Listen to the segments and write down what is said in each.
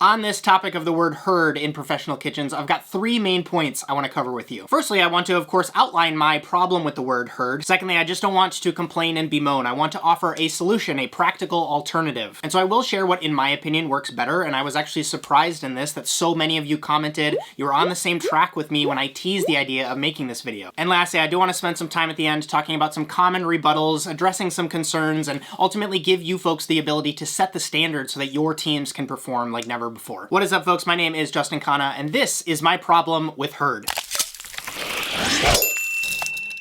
On this topic of the word heard in professional kitchens, I've got 3 main points I want to cover with you. Firstly, I want to, of course, outline my problem with the word heard. Secondly, I just don't want to complain and bemoan. I want to offer a solution, a practical alternative. And so I will share what, in my opinion, works better, and I was actually surprised in this that so many of you commented you were on the same track with me when I teased the idea of making this video. And lastly, I do want to spend some time at the end talking about some common rebuttals, addressing some concerns, and ultimately give you folks the ability to set the standard so that your teams can perform like never before. What is up, folks? My name is Justin Khanna, and this is my problem with heard.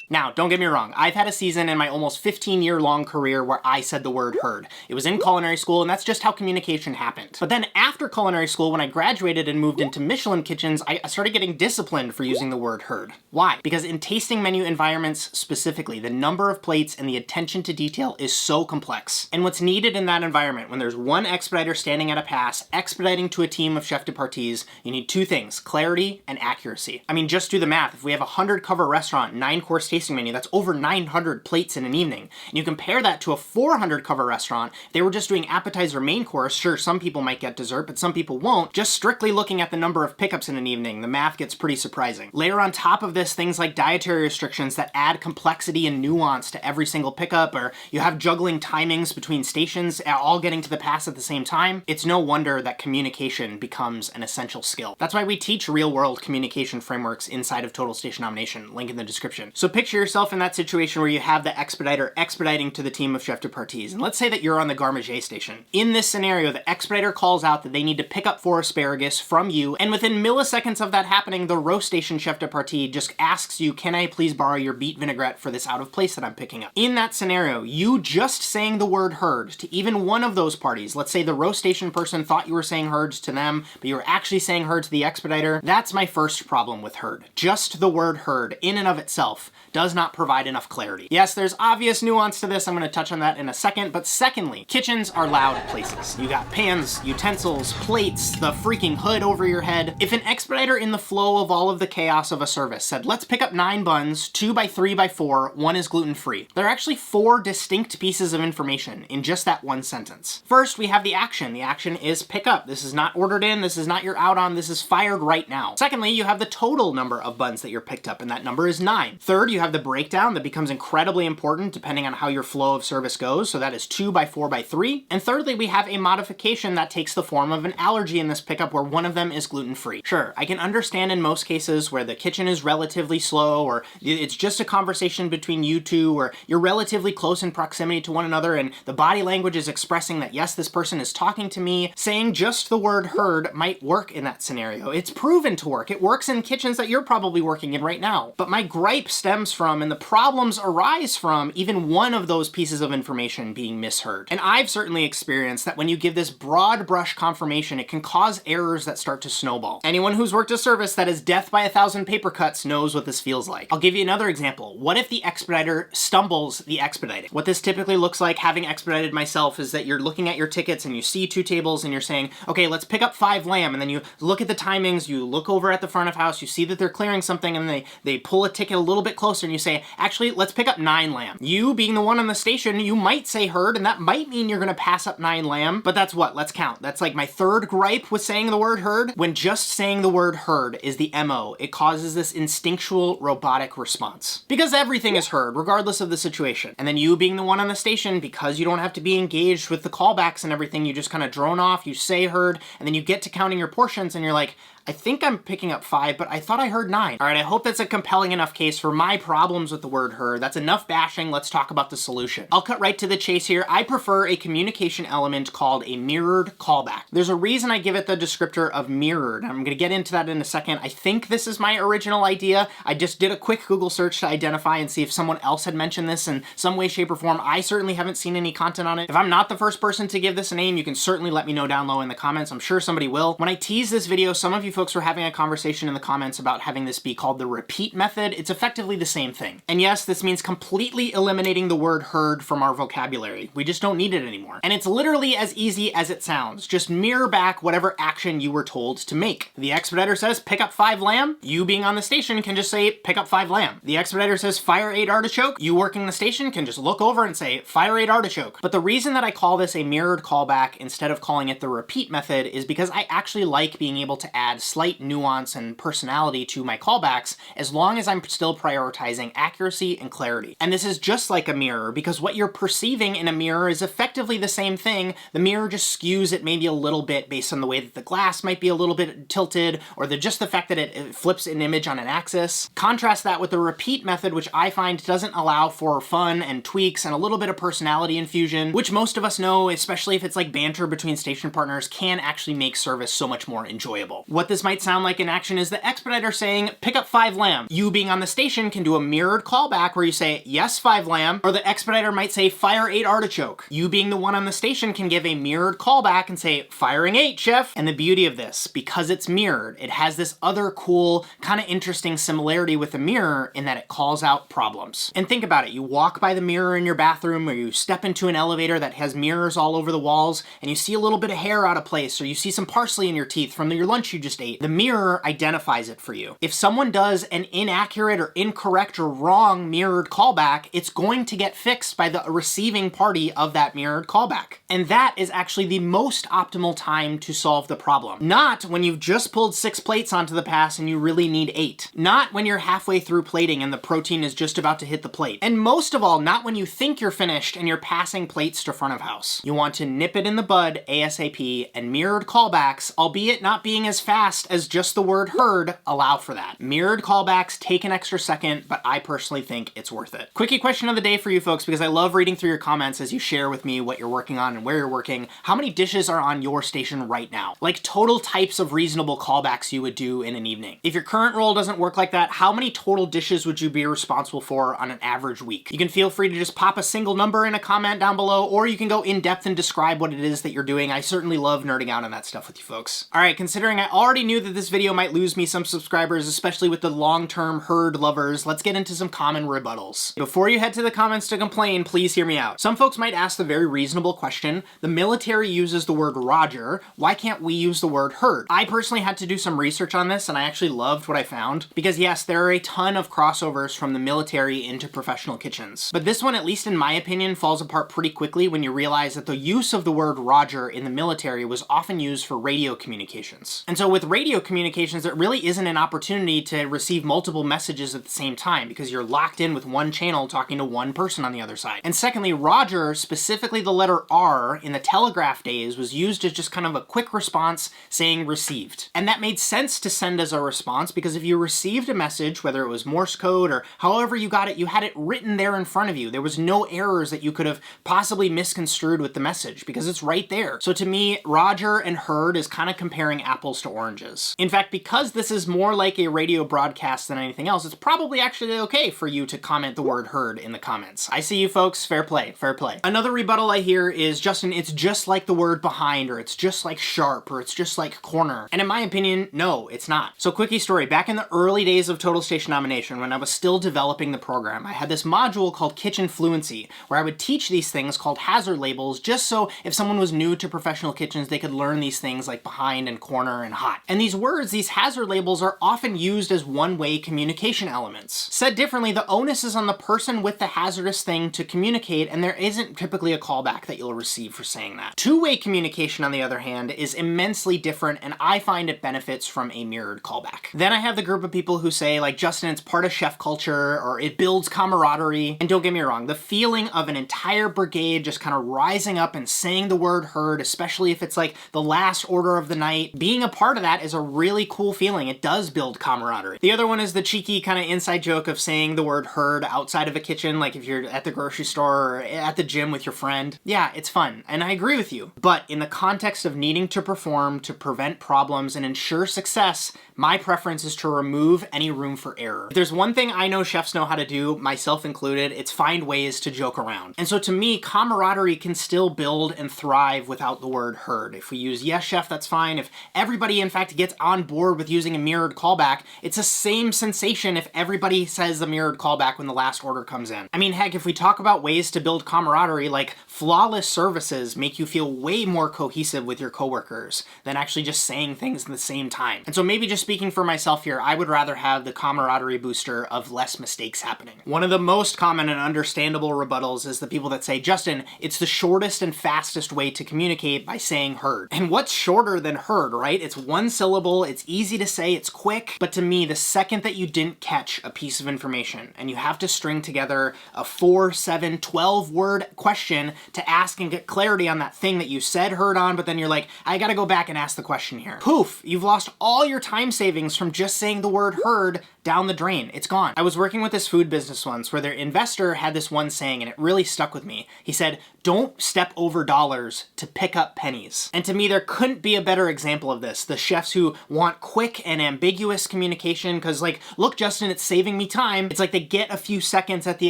Now, don't get me wrong, I've had a season in my almost 15-year-long career where I said the word heard. It was in culinary school, and that's just how communication happened. But then after culinary school, when I graduated and moved into Michelin kitchens, I started getting disciplined for using the word heard. Why? Because in tasting menu environments specifically, the number of plates and the attention to detail is so complex. And what's needed in that environment, when there's one expediter standing at a pass, expediting to a team of chef de parties, you need 2 things, clarity and accuracy. I mean, just do the math. If we have a 100-cover restaurant, 9-course tasting menu, that's over 900 plates in an evening. And you compare that to a 400-cover restaurant, if they were just doing appetizer main course, sure, some people might get dessert, but some people won't. Just strictly looking at the number of pickups in an evening, the math gets pretty surprising. Layer on top of this things like dietary restrictions that add complexity and nuance to every single pickup, or you have juggling timings between stations, all getting to the pass at the same time. It's no wonder that communication becomes an essential skill. That's why we teach real-world communication frameworks inside of Total Station Domination, link in the description. So picture yourself in that situation where you have the expediter expediting to the team of chef de parties. And let's say that you're on the garde station. In this scenario, the expediter calls out that they need to pick up 4 asparagus from you, and within milliseconds of that happening, the roast station chef de partie just asks you, can I please borrow your beet vinaigrette for this out of place that I'm picking up? In that scenario, you just saying the word heard to even one of those parties, let's say the roast station person thought you were saying heard to them, but you were actually saying heard to the expediter, that's my first problem with heard. Just the word heard, in and of itself, does not provide enough clarity. Yes, there's obvious nuance to this, I'm gonna touch on that in a second, but secondly, kitchens are loud places. You got pans, utensils, plates, the freaking hood over your head. If an expediter in the flow of all of the chaos of a service said, let's pick up 9 buns, 2 by 3 by 4, 1 is gluten-free, there are actually 4 distinct pieces of information in just that one sentence. First, we have the action. The action is pick up. This is not ordered in, this is not your out on, this is fired right now. Secondly, you have the total number of buns that you're picked up, and that number is 9. Third, you have the breakdown that becomes incredibly important depending on how your flow of service goes, so that is 2 by 4 by 3. And thirdly, we have a modification that takes the form of an allergy in this pickup where one of them is gluten-free. Sure, I can understand in most cases where the kitchen is relatively slow, or it's just a conversation between you two, or you're relatively close in proximity to one another and the body language is expressing that yes, this person is talking to me. Saying just the word heard might work in that scenario. It's proven to work. It works in kitchens that you're probably working in right now. But my gripe stems from, and the problems arise from, even one of those pieces of information being misheard. And I've certainly experienced that when you give this broad brush confirmation, it can cause errors that start to snowball. Anyone who's worked a service that is death by 1,000 paper cuts knows what this feels like. I'll give you another example. What if the expediter stumbles the expediting? What this typically looks like, having expedited myself, is that you're looking at your tickets and you see 2 tables and you're saying, okay, let's pick up 5 lamb, and then you look at the timings, you look over at the front of house, you see that they're clearing something, and they pull a ticket a little bit closer and you say, actually, let's pick up 9 lamb. You being the one on the station, you might say heard, and that might mean you're gonna pass up 9 lamb, but that's what? Let's count. That's like my 3rd gripe with saying the word heard. When just saying the word heard is the MO, it causes this instinctual robotic response. Because everything is heard, regardless of the situation. And then you being the one on the station, because you don't have to be engaged with the callbacks and everything, you just kind of drone off, you say heard, and then you get to counting your portions and you're like, I think I'm picking up 5, but I thought I heard 9. All right, I hope that's a compelling enough case for my problems with the word heard. That's enough bashing, let's talk about the solution. I'll cut right to the chase here. I prefer a communication element called a mirrored callback. There's a reason I give it the descriptor of mirrored. I'm gonna get into that in a second. I think this is my original idea. I just did a quick Google search to identify and see if someone else had mentioned this in some way, shape, or form. I certainly haven't seen any content on it. If I'm not the first person to give this a name, you can certainly let me know down low in the comments. I'm sure somebody will. When I tease this video, some of you folks were having a conversation in the comments about having this be called the repeat method. It's effectively the same thing. And yes, this means completely eliminating the word heard from our vocabulary. We just don't need it anymore. And it's literally as easy as it sounds. Just mirror back whatever action you were told to make. The expediter says, pick up 5 lamb. You being on the station can just say, pick up 5 lamb. The expediter says, fire 8 artichoke. You working the station can just look over and say, fire 8 artichoke. But the reason that I call this a mirrored callback instead of calling it the repeat method is because I actually like being able to add slight nuance and personality to my callbacks as long as I'm still prioritizing accuracy and clarity. And this is just like a mirror because what you're perceiving in a mirror is effectively the same thing. The mirror just skews it maybe a little bit based on the way that the glass might be a little bit tilted or just the fact that it flips an image on an axis. Contrast that with the repeat method, which I find doesn't allow for fun and tweaks and a little bit of personality infusion, which most of us know, especially if it's like banter between station partners, can actually make service so much more enjoyable. What this might sound like in action is the expediter saying, pick up 5 lamb. You being on the station can do a mirrored callback where you say, yes, 5 lamb, or the expediter might say, fire 8 artichoke. You being the one on the station can give a mirrored callback and say, firing 8, chef. And the beauty of this, because it's mirrored, it has this other cool, kind of interesting similarity with the mirror in that it calls out problems. And think about it, you walk by the mirror in your bathroom or you step into an elevator that has mirrors all over the walls and you see a little bit of hair out of place or you see some parsley in your teeth from your lunch you just ate. The mirror identifies it for you. If someone does an inaccurate or incorrect or wrong mirrored callback, it's going to get fixed by the receiving party of that mirrored callback. And that is actually the most optimal time to solve the problem. Not when you've just pulled 6 plates onto the pass and you really need 8. Not when you're halfway through plating and the protein is just about to hit the plate. And most of all, not when you think you're finished and you're passing plates to front of house. You want to nip it in the bud ASAP, and mirrored callbacks, albeit not being as fast as just the word heard, allow for that. Mirrored callbacks take an extra second, but I personally think it's worth it. Quickie question of the day for you folks, because I love reading through your comments as you share with me what you're working on and where you're working. How many dishes are on your station right now? Like total types of reasonable callbacks you would do in an evening. If your current role doesn't work like that, how many total dishes would you be responsible for on an average week? You can feel free to just pop a single number in a comment down below, or you can go in depth and describe what it is that you're doing. I certainly love nerding out on that stuff with you folks. All right, considering I already knew that this video might lose me some subscribers, especially with the long-term herd lovers, let's get into some common rebuttals. Before you head to the comments to complain, please hear me out. Some folks might ask the very reasonable question, the military uses the word Roger, why can't we use the word herd? I personally had to do some research on this and I actually loved what I found, because yes, there are a ton of crossovers from the military into professional kitchens. But this one, at least in my opinion, falls apart pretty quickly when you realize that the use of the word Roger in the military was often used for radio communications. And so with radio communications, there really isn't an opportunity to receive multiple messages at the same time because you're locked in with one channel talking to one person on the other side. And secondly, Roger, specifically the letter R in the telegraph days, was used as just kind of a quick response saying received. And that made sense to send as a response because if you received a message, whether it was Morse code or however you got it, you had it written there in front of you. There was no errors that you could have possibly misconstrued with the message because it's right there. So to me, Roger and herd is kind of comparing apples to oranges. In fact, because this is more like a radio broadcast than anything else, it's probably actually okay for you to comment the word herd in the comments. I see you folks, fair play, fair play. Another rebuttal I hear is, Justin, it's just like the word behind, or it's just like sharp, or it's just like corner. And in my opinion, no, it's not. So quickie story, back in the early days of Total Station Domination, when I was still developing the program, I had this module called Kitchen Fluency, where I would teach these things called hazard labels, just so if someone was new to professional kitchens, they could learn these things like behind and corner and hot. And these words, these hazard labels, are often used as one-way communication elements. Said differently, the onus is on the person with the hazardous thing to communicate, and there isn't typically a callback that you'll receive for saying that. Two-way communication, on the other hand, is immensely different, and I find it benefits from a mirrored callback. Then I have the group of people who say, like, Justin, it's part of chef culture, or it builds camaraderie. And don't get me wrong, the feeling of an entire brigade just kind of rising up and saying the word herd, especially if it's like the last order of the night, being a part of that is a really cool feeling. It does build camaraderie. The other one is the cheeky kind of inside joke of saying the word herd outside of a kitchen, like if you're at the grocery store or at the gym with your friend. Yeah, it's fun, and I agree with you. But in the context of needing to perform to prevent problems and ensure success, my preference is to remove any room for error. If there's one thing I know chefs know how to do, myself included, it's find ways to joke around. And so to me, camaraderie can still build and thrive without the word herd. If we use yes chef, that's fine. If everybody in fact fact, gets on board with using a mirrored callback, it's the same sensation if everybody says the mirrored callback when the last order comes in. I mean, heck, if we talk about ways to build camaraderie, like flawless services make you feel way more cohesive with your coworkers than actually just saying things at the same time. And so maybe just speaking for myself here, I would rather have the camaraderie booster of less mistakes happening. One of the most common and understandable rebuttals is the people that say, Justin, it's the shortest and fastest way to communicate by saying heard. And what's shorter than heard, right? It's one syllable, it's easy to say, it's quick, but to me, the second that you didn't catch a piece of information and you have to string together a 4, 7, 12 word question to ask and get clarity on that thing that you said heard on, but then you're like, I gotta go back and ask the question here. Poof, you've lost all your time savings from just saying the word heard down the drain. It's gone. I was working with this food business once where their investor had this one saying and it really stuck with me. He said, don't step over dollars to pick up pennies. And to me, there couldn't be a better example of this. The chefs who want quick and ambiguous communication because like, look, Justin, it's saving me time. It's like they get a few seconds at the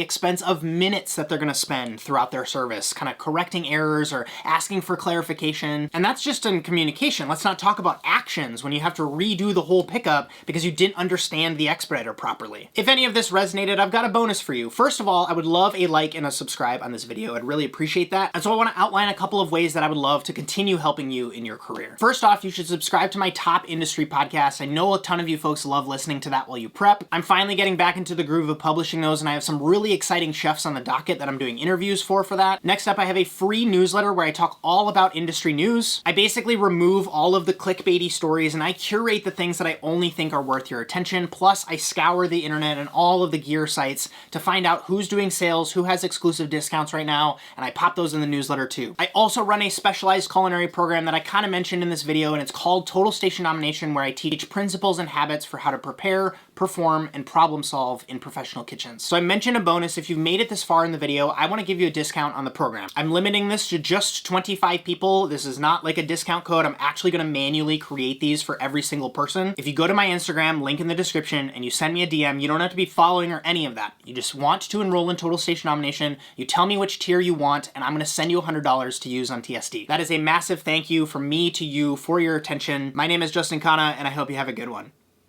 expense of minutes that they're gonna spend throughout their service, kind of correcting errors or asking for clarification. And that's just in communication. Let's not talk about actions when you have to redo the whole pickup because you didn't understand the expeditor properly. If any of this resonated, I've got a bonus for you. First of all, I would love a like and a subscribe on this video. I'd really appreciate that. And so I want to outline a couple of ways that I would love to continue helping you in your career. First off, you should subscribe to my top industry podcast. I know a ton of you folks love listening to that while you prep. I'm finally getting back into the groove of publishing those, and I have some really exciting chefs on the docket that I'm doing interviews for that. Next up, I have a free newsletter where I talk all about industry news. I basically remove all of the clickbaity stories and I curate the things that I only think are worth your attention. Plus, I scour the internet and all of the gear sites to find out who's doing sales, who has exclusive discounts right now, and I pop those in the newsletter too. I also run a specialized culinary program that I kind of mentioned in this video, and it's called Total Station Domination, where I teach principles and habits for how to prepare, perform, and problem solve in professional kitchens. So I mentioned a bonus. If you've made it this far in the video, I want to give you a discount on the program. I'm limiting this to just 25 people. This is not like a discount code. I'm actually going to manually create these for every single person. If you go to my Instagram, link in the description, and you send me a DM, you don't have to be following or any of that. You just want to enroll in Total Station Domination. You tell me which tier you want, and I'm going to send you $100 to use on TSD. That is a massive thank you from me to you for your attention. My name is Justin Khanna, and I hope you have a good one.